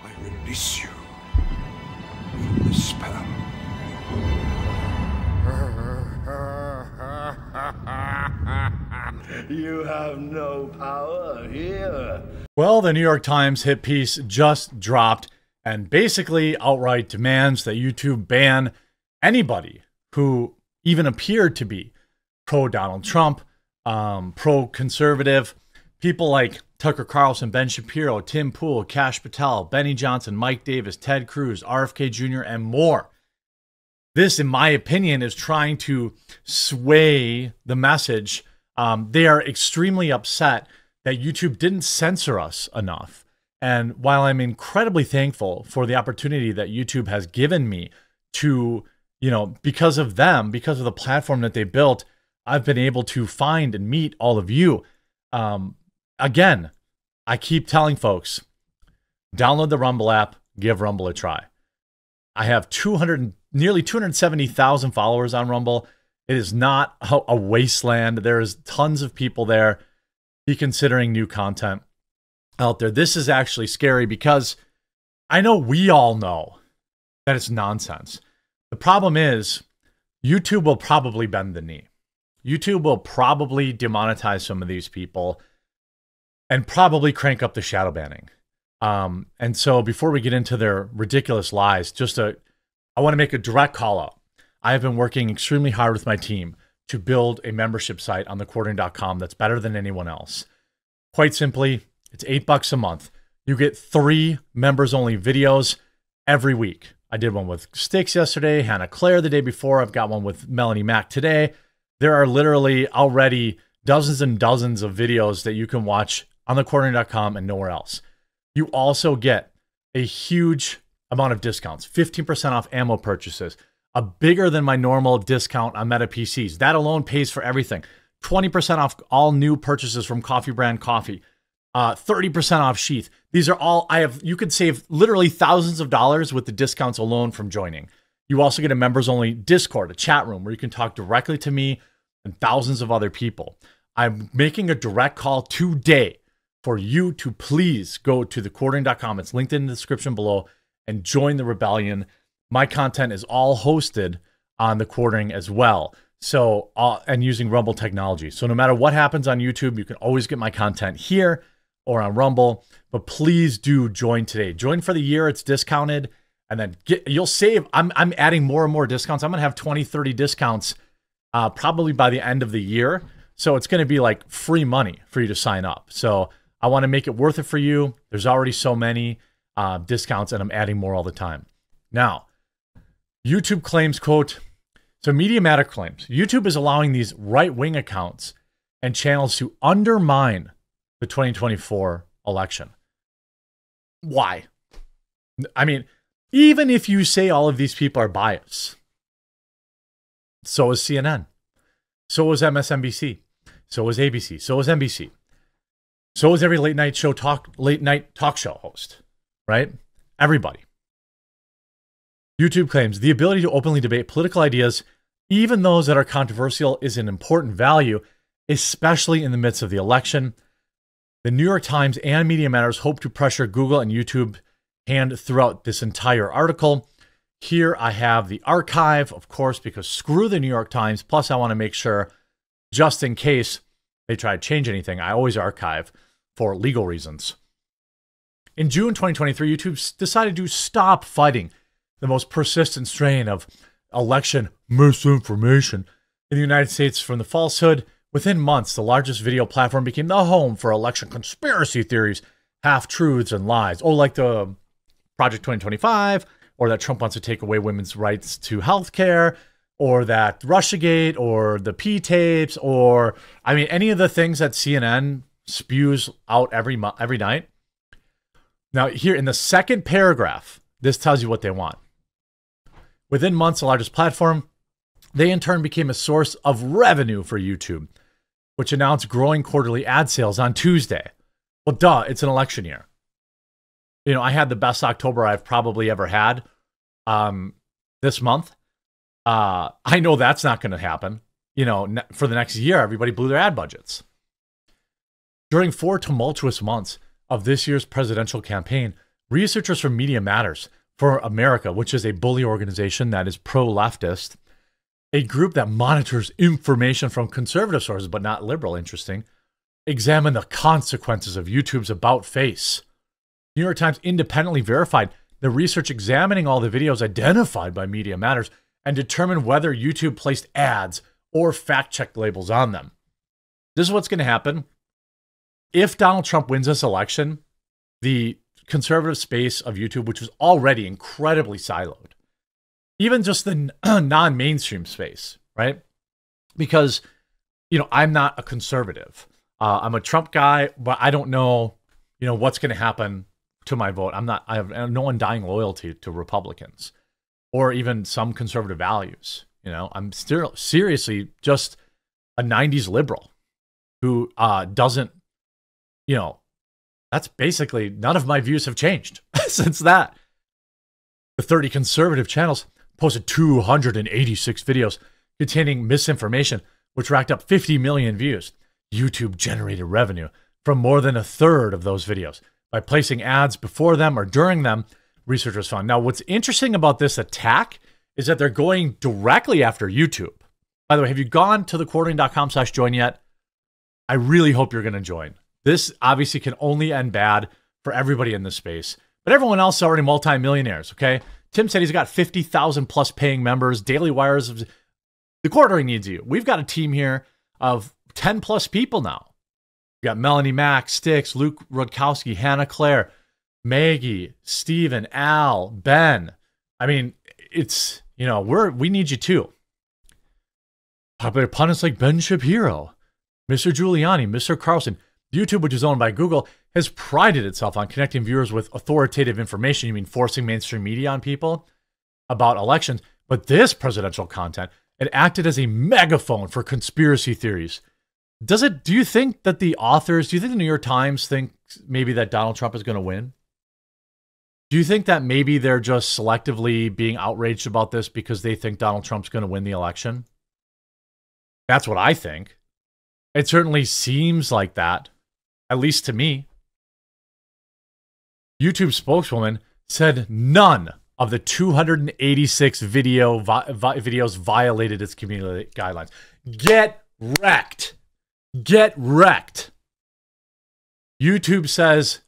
I release you from the spell. You have no power here. Well, the New York Times hit piece just dropped and basically outright demands that YouTube ban anybody who even appeared to be pro-Donald Trump, pro-conservative, people like Tucker Carlson, Ben Shapiro, Tim Pool, Kash Patel, Benny Johnson, Mike Davis, Ted Cruz, RFK Jr., and more. This, in my opinion, is trying to sway the message. They are extremely upset that YouTube didn't censor us enough. And while I'm incredibly thankful for the opportunity that YouTube has given me to, because of them, because of the platform that they built, I've been able to find and meet all of you. Again, I keep telling folks, download the Rumble app, give Rumble a try. I have nearly 270,000 followers on Rumble. It is not a wasteland. There's tons of people there. Be considering new content out there. This is actually scary because I know we all know that it's nonsense. The problem is YouTube will probably bend the knee. YouTube will probably demonetize some of these people and probably crank up the shadow banning. And so before we get into their ridiculous lies, I want to make a direct call out. I have been working extremely hard with my team to build a membership site on thequartering.com that's better than anyone else. Quite simply, it's $8 a month. You get 3 members-only videos every week. I did one with Sticks yesterday, Hannah Claire the day before. I've got one with Melanie Mack today. There are literally already dozens and dozens of videos that you can watch on thequartering.com and nowhere else. You also get a huge amount of discounts, 15% off ammo purchases, a bigger than my normal discount on Meta PCs. That alone pays for everything. 20% off all new purchases from Coffee Brand Coffee, 30% off Sheath. These are all you could save literally thousands of dollars with the discounts alone from joining. You also get a members only Discord, a chat room where you can talk directly to me and thousands of other people. I'm making a direct call today for you to please go to thequartering.com. It's linked in the description below and join the rebellion. My content is all hosted on The Quartering as well. So, and using Rumble technology. So no matter what happens on YouTube, you can always get my content here or on Rumble, but please do join today. Join for the year. It's discounted, and then you'll save. I'm adding more and more discounts. I'm going to have 20, 30 discounts probably by the end of the year. So it's going to be like free money for you to sign up. So I want to make it worth it for you. There's already so many discounts, and I'm adding more all the time. Now, YouTube claims, quote, so Media Matter claims YouTube is allowing these right-wing accounts and channels to undermine the 2024 election. Why? I mean, even if you say all of these people are biased, so is CNN, so is MSNBC, so is ABC, so is NBC, so is every late night talk show host, right? Everybody. YouTube claims the ability to openly debate political ideas, even those that are controversial, is an important value, especially in the midst of the election. The New York Times and Media Matters hope to pressure Google and YouTube hand throughout this entire article. Here I have the archive, of course, because screw the New York Times. Plus, I want to make sure, just in case they try to change anything, I always archive for legal reasons. In June 2023, YouTube decided to stop fighting the most persistent strain of election misinformation in the United States from the falsehood. Within months, the largest video platform became the home for election conspiracy theories, half-truths, and lies. Oh, like the Project 2025, or that Trump wants to take away women's rights to health care, or that Russiagate, or the P-tapes, or, I mean, any of the things that CNN spews out every night. Now, here in the second paragraph, this tells you what they want. Within months, the largest platform, they in turn became a source of revenue for YouTube, which announced growing quarterly ad sales on Tuesday. Well, duh, it's an election year. You know, I had the best October I've probably ever had this month. I know that's not going to happen. You know, for the next year, everybody blew their ad budgets. During 4 tumultuous months of this year's presidential campaign, researchers from Media Matters for America, which is a bully organization that is pro-leftist, a group that monitors information from conservative sources, but not liberal, interesting, examine the consequences of YouTube's about face. New York Times independently verified the research examining all the videos identified by Media Matters and determined whether YouTube placed ads or fact-check labels on them. This is what's going to happen. If Donald Trump wins this election, the conservative space of YouTube, which was already incredibly siloed, even just the non-mainstream space, right? Because, I'm not a conservative. I'm a Trump guy, but I don't know, what's going to happen to my vote. I have no undying loyalty to Republicans or even some conservative values. I'm still seriously just a 90s liberal who doesn't, that's basically none of my views have changed since that. The 30 conservative channels posted 286 videos containing misinformation, which racked up 50 million views. YouTube generated revenue from more than a third of those videos by placing ads before them or during them, researchers found. Now, what's interesting about this attack is that they're going directly after YouTube. By the way, have you gone to thequartering.com/join yet? I really hope you're going to join. This obviously can only end bad for everybody in this space, but everyone else is already multimillionaires, okay? Tim said he's got 50,000 plus paying members. Daily Wires, The Quartering needs you. We've got a team here of 10 plus people now. We got Melanie Mack, Sticks, Luke Rudkowski, Hannah Claire, Maggie, Steven, Al, Ben. I mean, it's, we need you too. Popular pundits like Ben Shapiro, Mr. Giuliani, Mr. Carlson. YouTube, which is owned by Google, has prided itself on connecting viewers with authoritative information. You mean forcing mainstream media on people about elections? But this presidential content, it acted as a megaphone for conspiracy theories. Do you think that do you think the New York Times think maybe that Donald Trump is going to win? Do you think that maybe they're just selectively being outraged about this because they think Donald Trump's going to win the election? That's what I think. It certainly seems like that, at least to me. YouTube spokeswoman said none of the 286 videos violated its community guidelines. Get wrecked. Get wrecked. YouTube says,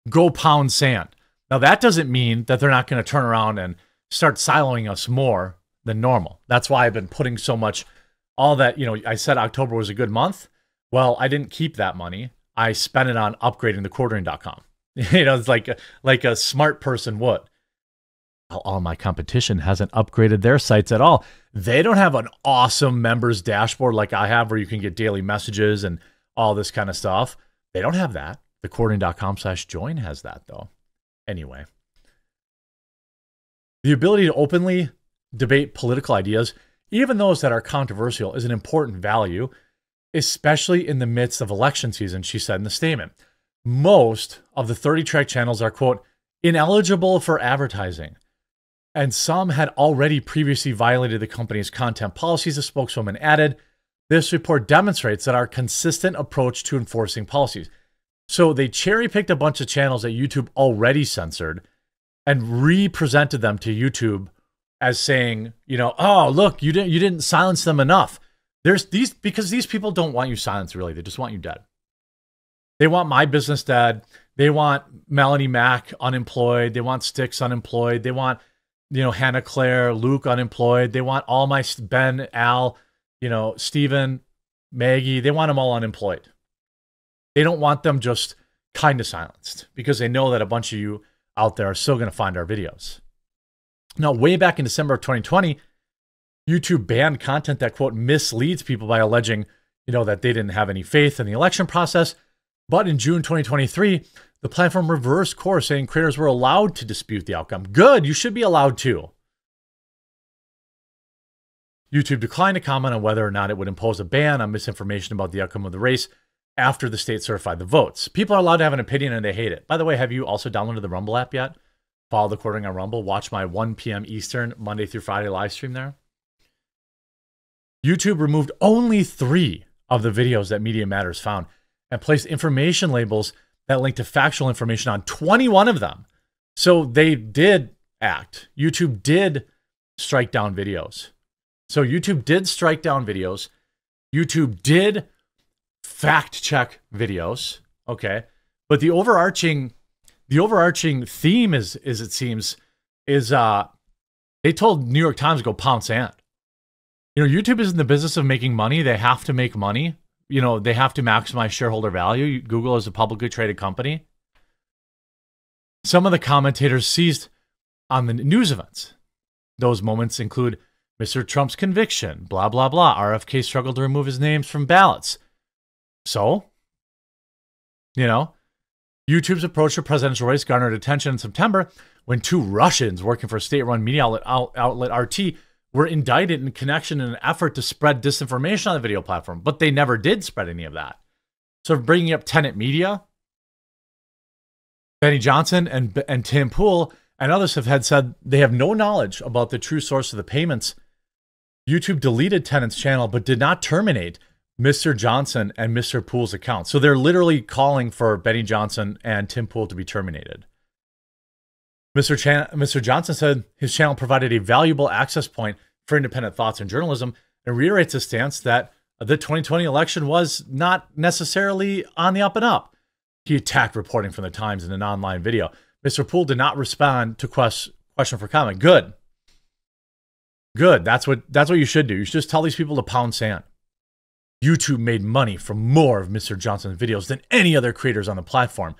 go pound sand. Now, that doesn't mean that they're not going to turn around and start siloing us more than normal. That's why I've been putting so much, all that, I said October was a good month. Well, I didn't keep that money. I spent it on upgrading thequartering.com. It's like a smart person would. All my competition hasn't upgraded their sites at all. They don't have an awesome members dashboard like I have where you can get daily messages and all this kind of stuff. They don't have that. Thequartering.com/join has that though. Anyway, the ability to openly debate political ideas, even those that are controversial, is an important value, especially in the midst of election season, she said in the statement. Most of the 30 track channels are, quote, ineligible for advertising, and some had already previously violated the company's content policies, the spokeswoman added. This report demonstrates that our consistent approach to enforcing policies. So they cherry-picked a bunch of channels that YouTube already censored and represented them to YouTube as saying, oh, look, you didn't silence them enough. Because these people don't want you silenced, really. They just want you dead. They want my business dead. They want Melanie Mack unemployed. They want Sticks unemployed. They want, Hannah Claire, Luke unemployed. They want all my Ben, Al, Steven, Maggie. They want them all unemployed. They don't want them just kind of silenced because they know that a bunch of you out there are still going to find our videos. Now, way back in December of 2020, YouTube banned content that, quote, misleads people by alleging, that they didn't have any faith in the election process. But in June 2023, the platform reversed course, saying creators were allowed to dispute the outcome. Good, you should be allowed to. YouTube declined to comment on whether or not it would impose a ban on misinformation about the outcome of the race after the state certified the votes. People are allowed to have an opinion and they hate it. By the way, have you also downloaded the Rumble app yet? Follow The Quartering on Rumble. Watch my 1 p.m. Eastern, Monday through Friday live stream there. YouTube removed only 3 of the videos that Media Matters found and placed information labels that link to factual information on 21 of them. So they did act. YouTube did strike down videos. So YouTube did strike down videos. YouTube did fact check videos. Okay. But the overarching theme is it seems, is they told New York Times to go pound sand. You know, YouTube is in the business of making money. They have to make money. You know, they have to maximize shareholder value. Google is a publicly traded company. Some of the commentators seized on the news events. Those moments include Mr. Trump's conviction, blah, blah, blah. RFK struggled to remove his names from ballots. So, you know, YouTube's approach to presidential race garnered attention in September when 2 Russians working for a state-run media outlet RT were indicted in connection in an effort to spread disinformation on the video platform, but they never did spread any of that. So bringing up Tenet Media, Benny Johnson and Tim Pool and others have said they have no knowledge about the true source of the payments. YouTube deleted Tenet's channel, but did not terminate Mr. Johnson and Mr. Pool's account. So they're literally calling for Benny Johnson and Tim Pool to be terminated. Mr. Johnson said his channel provided a valuable access point for independent thoughts and journalism, and reiterates his stance that the 2020 election was not necessarily on the up and up. He attacked reporting from the Times in an online video. Mr. Poole did not respond to question for comment. Good. Good. That's what you should do. You should just tell these people to pound sand. YouTube made money from more of Mr. Johnson's videos than any other creators on the platform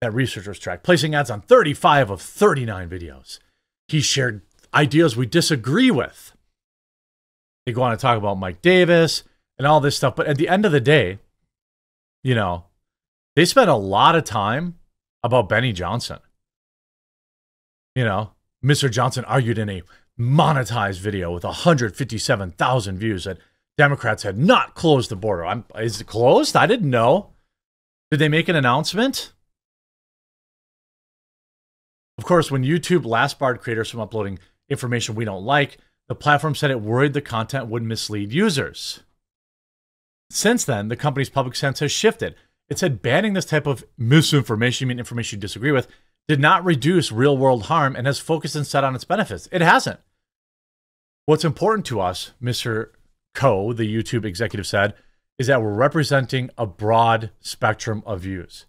that researchers tracked, placing ads on 35 of 39 videos. He shared ideas we disagree with. They go on to talk about Mike Davis and all this stuff. But at the end of the day, you know, they spent a lot of time about Benny Johnson. You know, Mr. Johnson argued in a monetized video with 157,000 views that Democrats had not closed the border. Is it closed? I didn't know. Did they make an announcement? Of course, when YouTube last barred creators from uploading information we don't like, the platform said it worried the content would mislead users. Since then, the company's public stance has shifted. It said banning this type of misinformation, you mean information you disagree with, did not reduce real-world harm and has focused instead on its benefits. It hasn't. What's important to us, Mr. Coe, the YouTube executive, said, is that we're representing a broad spectrum of views.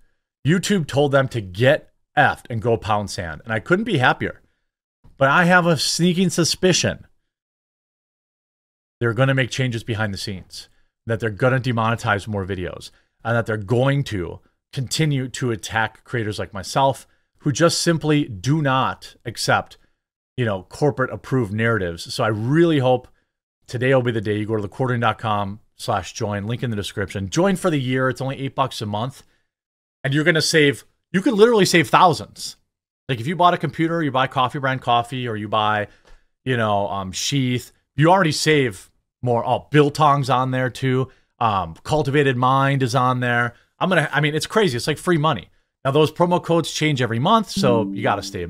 YouTube told them to get effed and go pound sand, and I couldn't be happier. But I have a sneaking suspicion they're going to make changes behind the scenes, that they're going to demonetize more videos, and that they're going to continue to attack creators like myself who just simply do not accept, you know, corporate approved narratives. So I really hope today will be the day you go to thequartering.com/join, link in the description. Join for the year. It's only $8 a month. And you're going to save, you could literally save thousands. Like if you bought a computer, you buy Coffee Brand coffee, or you buy, you know, Sheath, you already save more. Oh, Biltong's on there too. Cultivated Mind is on there. I mean, it's crazy. It's like free money. Now those promo codes change every month, so you gotta stay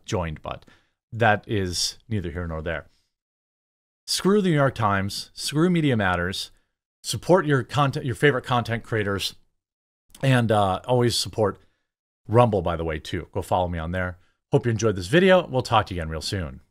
joined, but that is neither here nor there. Screw the New York Times, screw Media Matters, support your content, your favorite content creators, and always support Rumble, by the way, too. Go follow me on there. Hope you enjoyed this video. We'll talk to you again real soon.